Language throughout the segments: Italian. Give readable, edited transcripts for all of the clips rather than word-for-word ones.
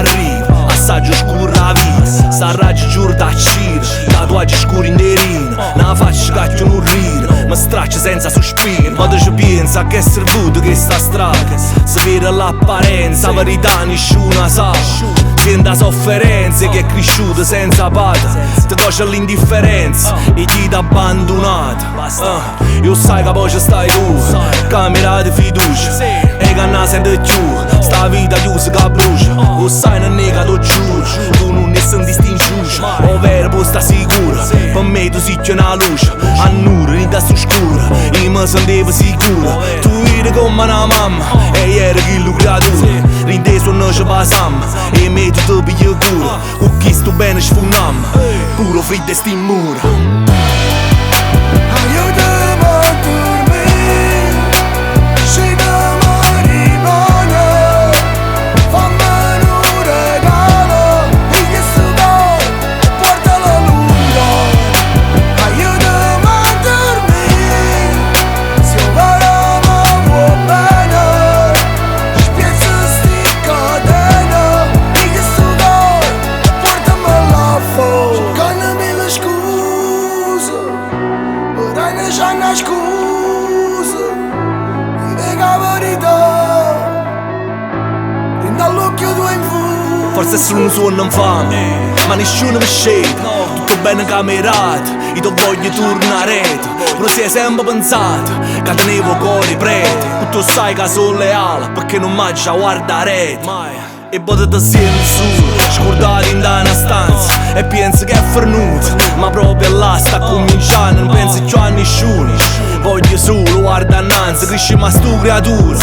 arriva, assaggio scuro la vita, sta raggio giuro da cira, tatuaggi scuri in derina, na faccia cacchio un rire, mi straccia senza sospiro, ma ci pensa che è servuto che sta strada, si vede l'apparenza, la verità nessuno sa, sente sofferenze che è cresciuta senza pata, ti conosce l'indifferenza e ti t'ha abbandonato. Io sai che poi ci stai tu, camera di fiducia, e che non sente più, sta vita chiusa che brucia, lo sai non è che lo giuro, tu non ne senti distinzione, ovvero può sta sicura, per me tu sei una luce, a nura, in testa oscura, io mi sentivo sicura, tu eri come una mamma, e ieri che lo creatura, rindeso non ci passam, e me tu ti pigli cura, con chi sto bene sfunam, puro fritto e sti mura. C'hanno scusa, mi nega la verità, prendo all'occhio tuo in fuoco. Forse solo un suono non fa, ma nessuno mi scende, tutto bene camerato, io ti voglio tornare, però si è sempre pensato, che tenevo cuore prete, tu sai che sono leale, perché non mangia guardare mai. E potete sempre su, scordati in una stanza, e penso che è fornuto, ma proprio là sta cominciando, non penso più a nessuno. Voglio solo guardare innanzi, cresce ma stu creatura,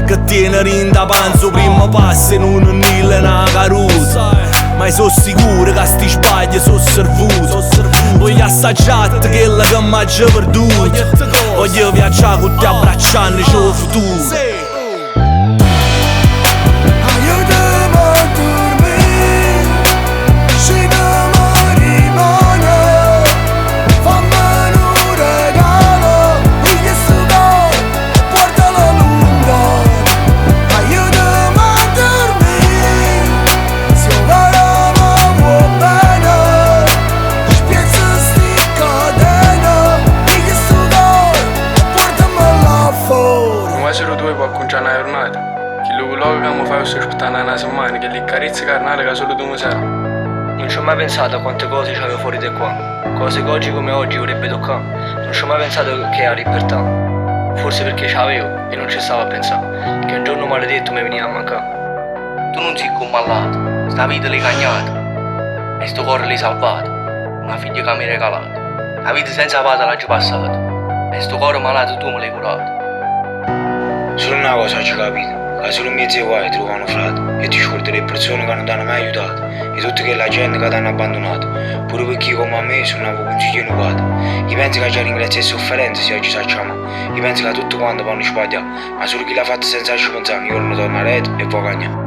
che tiene rinda panzo, primo passo e non nille una caruta. Ma io sono sicuro che sti sbagli sono servuto, voglio assaggiare quella che mi ha già perduto, voglio viaggiare con te abbracciando il futuro. Solo tu puoi conciare una giornata, che luogo che mi fai aspettare una settimana, che le carezze carnali che solo tu mi sai. Non ci ho mai pensato a quante cose c'avevo fuori da qua, cose che oggi come oggi vorrebbe toccare. Non ci ho mai pensato che è la libertà, forse perché c'avevo e non ci stavo a pensare, che un giorno maledetto mi veniva a mancare. Tu non sei come malato, sta vita l'hai cagnata, e sto cuore l'hai salvato, una figlia che mi hai regalato. La vita senza pata l'ha già passata, e sto cuore malato tu me l'hai curato. Solo una cosa ci capito, che solo in mezzo ai guai trovano frate e ti scordi le persone che non ti hanno mai aiutato e tutta quella gente che ti hanno abbandonato, pure per chi come a me sono un consiglio innovato. Io penso che ci ringrazia le sofferenze se oggi facciamo, io penso che tutto quanto vanno sbagliato, ma solo chi l'ha fatto senza ci pensare, io non torno a rete e poi cagnare.